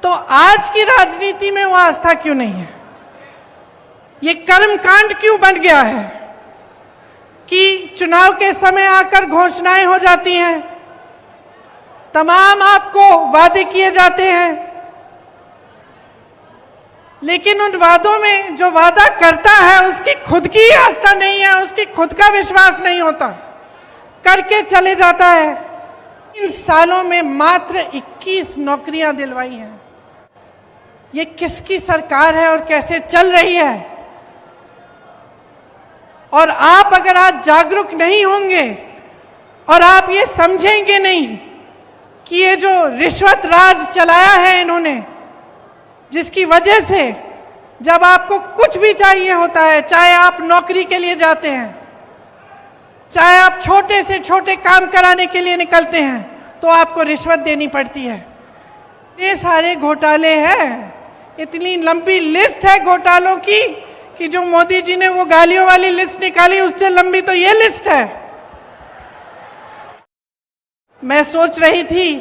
तो आज की राजनीति में वो आस्था क्यों नहीं है? ये कर्मकांड क्यों बन गया है कि चुनाव के समय आकर घोषणाएं हो जाती हैं, तमाम आपको वादे किए जाते हैं, लेकिन उन वादों में जो वादा करता है उसकी खुद की आस्था नहीं है, उसकी खुद का विश्वास नहीं होता, करके चले जाता है। इन सालों में मात्र 21 नौकरियां दिलवाई हैं। ये किसकी सरकार है और कैसे चल रही है? और आप अगर आज जागरूक नहीं होंगे और आप ये समझेंगे नहीं कि ये जो रिश्वत राज चलाया है इन्होंने, जिसकी वजह से जब आपको कुछ भी चाहिए होता है, चाहे आप नौकरी के लिए जाते हैं, चाहे आप छोटे से छोटे काम कराने के लिए निकलते हैं, तो आपको रिश्वत देनी पड़ती है। ये सारे घोटाले हैं, इतनी लंबी लिस्ट है घोटालों की कि जो मोदी जी ने वो गालियों वाली लिस्ट निकाली, उससे लंबी तो ये लिस्ट है। मैं सोच रही थी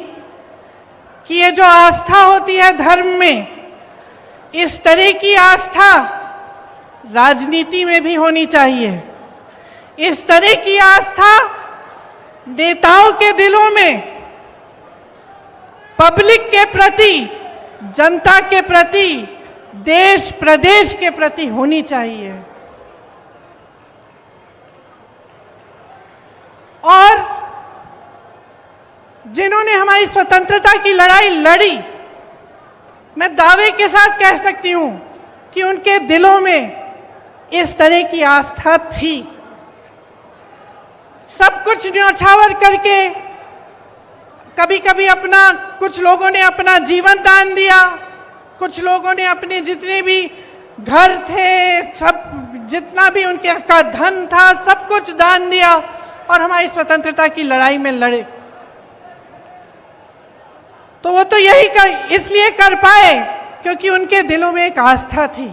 कि ये जो आस्था होती है धर्म में, इस तरह की आस्था राजनीति में भी होनी चाहिए। इस तरह की आस्था नेताओं के दिलों में पब्लिक के प्रति, जनता के प्रति, देश प्रदेश के प्रति होनी चाहिए। और जिन्होंने हमारी स्वतंत्रता की लड़ाई लड़ी, मैं दावे के साथ कह सकती हूं कि उनके दिलों में इस तरह की आस्था थी। सब कुछ न्यौछावर करके, कभी कभी कुछ लोगों ने अपना जीवन दान दिया, कुछ लोगों ने अपने जितने भी घर थे, सब जितना भी उनके का धन था, सब कुछ दान दिया और हमारी स्वतंत्रता की लड़ाई में लड़े। तो वो तो इसलिए कर पाए क्योंकि उनके दिलों में एक आस्था थी,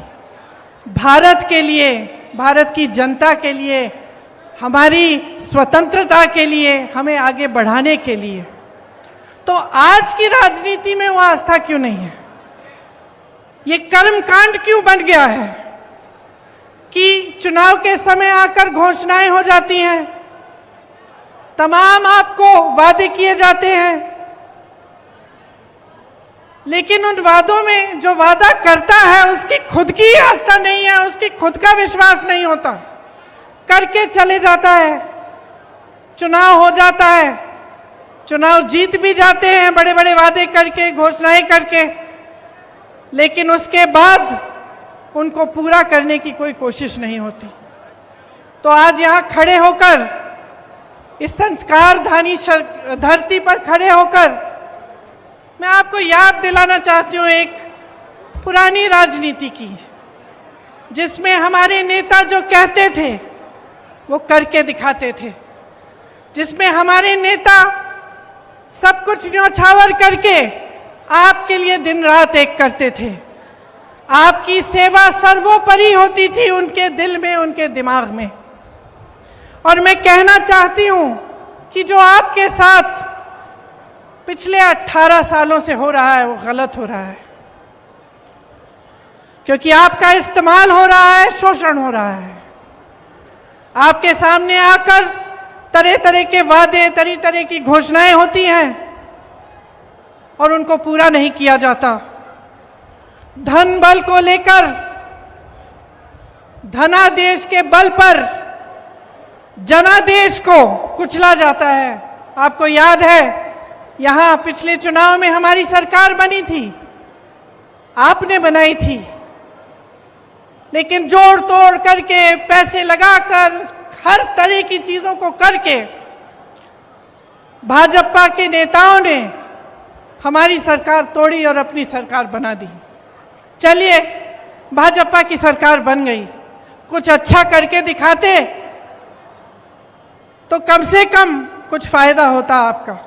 भारत के लिए, भारत की जनता के लिए, हमारी स्वतंत्रता के लिए, हमें आगे बढ़ाने के लिए। तो आज की राजनीति में वो आस्था क्यों नहीं है? ये कर्मकांड क्यों बन गया है कि चुनाव के समय आकर घोषणाएं हो जाती हैं, तमाम आपको वादे किए जाते हैं, लेकिन उन वादों में जो वादा करता है उसकी खुद की आस्था नहीं है, उसकी खुद का विश्वास नहीं होता, करके चले जाता है। चुनाव हो जाता है, चुनाव जीत भी जाते हैं बड़े बड़े वादे करके, घोषणाएं करके, लेकिन उसके बाद उनको पूरा करने की कोई कोशिश नहीं होती। तो आज यहाँ खड़े होकर, इस संस्कारधानी धरती पर खड़े होकर, मैं आपको याद दिलाना चाहती हूँ एक पुरानी राजनीति की, जिसमें हमारे नेता जो कहते थे वो करके दिखाते थे, जिसमें हमारे नेता सब कुछ न्यौछावर करके आपके लिए दिन रात एक करते थे। आपकी सेवा सर्वोपरि होती थी उनके दिल में, उनके दिमाग में। और मैं कहना चाहती हूं कि जो आपके साथ पिछले 18 सालों से हो रहा है वो गलत हो रहा है, क्योंकि आपका इस्तेमाल हो रहा है, शोषण हो रहा है। आपके सामने आकर तरह तरह के वादे, तरह तरह की घोषणाएं होती हैं और उनको पूरा नहीं किया जाता। धन बल को लेकर, धनादेश के बल पर जनादेश को कुचला जाता है। आपको याद है, यहां पिछले चुनाव में हमारी सरकार बनी थी, आपने बनाई थी, लेकिन जोड़ तोड़ करके, पैसे लगाकर, हर तरह की चीजों को करके भाजपा के नेताओं ने हमारी सरकार तोड़ी और अपनी सरकार बना दी। चलिए, भाजपा की सरकार बन गई, कुछ अच्छा करके दिखाते तो कम से कम कुछ फायदा होता आपका।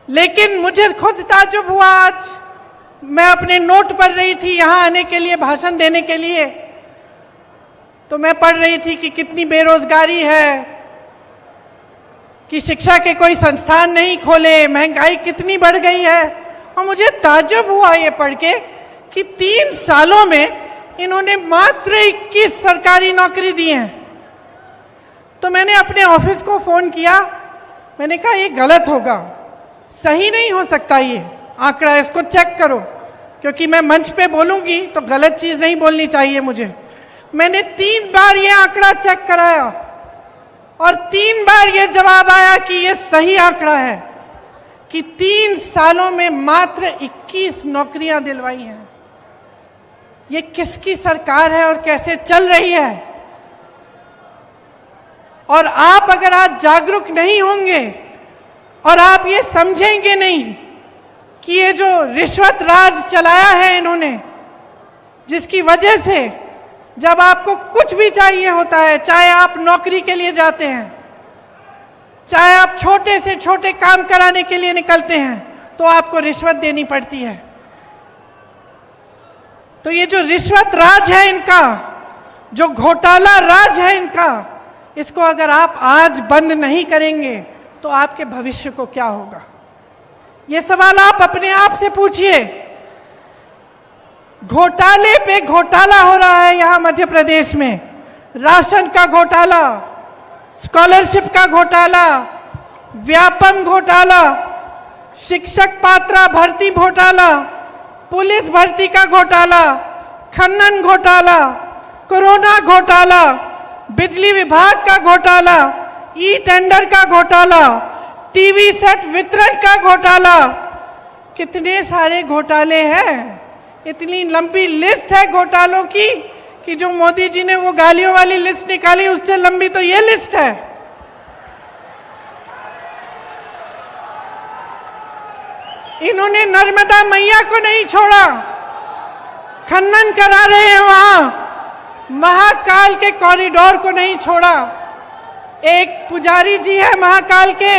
लेकिन मुझे खुद ताज्जुब हुआ, आज मैं अपने नोट पढ़ रही थी यहां आने के लिए, भाषण देने के लिए, तो मैं पढ़ रही थी कि कितनी बेरोजगारी है, कि शिक्षा के कोई संस्थान नहीं खोले, महंगाई कितनी बढ़ गई है। और मुझे ताज्जुब हुआ ये पढ़ के कि 3 सालों में इन्होंने मात्र 21 सरकारी नौकरी दी हैं। तो मैंने अपने ऑफिस को फोन किया, मैंने कहा ये गलत होगा, सही नहीं हो सकता ये आंकड़ा, इसको चेक करो, क्योंकि मैं मंच पे बोलूंगी तो गलत चीज नहीं बोलनी चाहिए मुझे। मैंने 3 बार ये आंकड़ा चेक कराया और 3 बार ये जवाब आया कि ये सही आंकड़ा है कि 3 सालों में मात्र 21 नौकरियां दिलवाई हैं। ये किसकी सरकार है और कैसे चल रही है? और आप अगर आज जागरूक नहीं होंगे और आप ये समझेंगे नहीं कि ये जो रिश्वत राज चलाया है इन्होंने, जिसकी वजह से जब आपको कुछ भी चाहिए होता है, चाहे आप नौकरी के लिए जाते हैं, चाहे आप छोटे से छोटे काम कराने के लिए निकलते हैं, तो आपको रिश्वत देनी पड़ती है। तो ये जो रिश्वत राज है इनका, जो घोटाला राज है इनका, इसको अगर आप आज बंद नहीं करेंगे तो आपके भविष्य को क्या होगा? ये सवाल आप अपने आप से पूछिए। घोटाले पे घोटाला हो रहा है यहाँ मध्य प्रदेश में। राशन का घोटाला, स्कॉलरशिप का घोटाला, व्यापम घोटाला, शिक्षक पात्रा भर्ती घोटाला, पुलिस भर्ती का घोटाला, खनन घोटाला, कोरोना घोटाला, बिजली विभाग का घोटाला, ई टेंडर का घोटाला, टीवी सेट वितरण का घोटाला। कितने सारे घोटाले हैं, इतनी लंबी लिस्ट है घोटालों की कि जो मोदी जी ने वो गालियों वाली लिस्ट निकाली, उससे लंबी तो ये लिस्ट है। इन्होंने नर्मदा मैया को नहीं छोड़ा, खनन करा रहे हैं वहां, महाकाल के कॉरिडोर को नहीं छोड़ा। एक पुजारी जी है महाकाल के,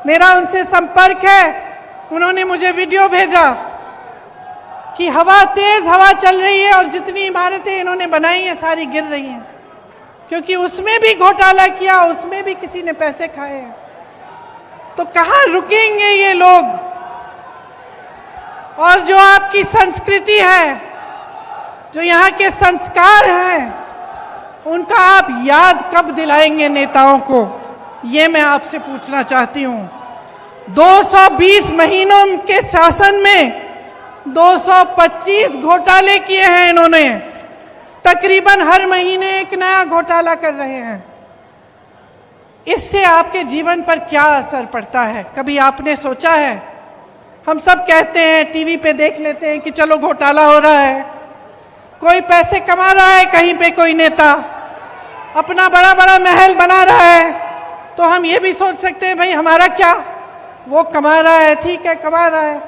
मेरा उनसे संपर्क है, उन्होंने मुझे वीडियो भेजा कि तेज हवा चल रही है और जितनी इमारतें इन्होंने बनाई हैं सारी गिर रही हैं, क्योंकि उसमें भी घोटाला किया, उसमें भी किसी ने पैसे खाए हैं। तो कहाँ रुकेंगे ये लोग? और जो आपकी संस्कृति है, जो यहाँ के संस्कार हैं, उनका आप याद कब दिलाएंगे नेताओं को? ये मैं आपसे पूछना चाहती हूँ। 220 महीनों के शासन में 225 घोटाले किए हैं इन्होंने। तकरीबन हर महीने एक नया घोटाला कर रहे हैं। इससे आपके जीवन पर क्या असर पड़ता है, कभी आपने सोचा है? हम सब कहते हैं, टीवी पे देख लेते हैं कि चलो घोटाला हो रहा है, कोई पैसे कमा रहा है कहीं पे, कोई नेता अपना बड़ा बड़ा महल बना रहा है, तो हम ये भी सोच सकते हैं भाई हमारा क्या, वो कमा रहा है, ठीक है कमा रहा है।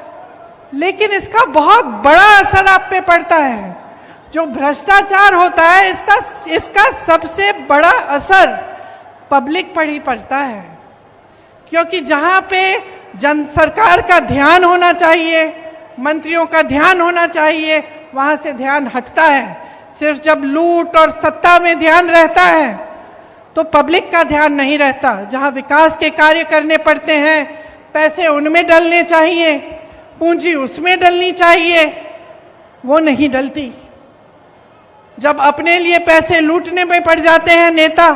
लेकिन इसका बहुत बड़ा असर आप पे पड़ता है। जो भ्रष्टाचार होता है, इसका सबसे बड़ा असर पब्लिक पर ही पड़ता है, क्योंकि जहां पे सरकार का ध्यान होना चाहिए, मंत्रियों का ध्यान होना चाहिए, वहां से ध्यान हटता है। सिर्फ जब लूट और सत्ता में ध्यान रहता है तो पब्लिक का ध्यान नहीं रहता। जहां विकास के कार्य करने पड़ते हैं, पैसे उनमें डलने चाहिए, पूंजी उसमें डलनी चाहिए, वो नहीं डलती। जब अपने लिए पैसे लूटने में पड़ जाते हैं नेता,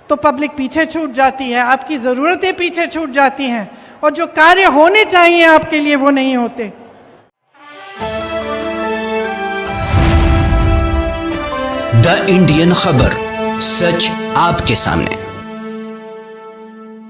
तो पब्लिक पीछे छूट जाती है, आपकी जरूरतें पीछे छूट जाती हैं, और जो कार्य होने चाहिए आपके लिए वो नहीं होते। द इंडियन खबर, सच आपके सामने।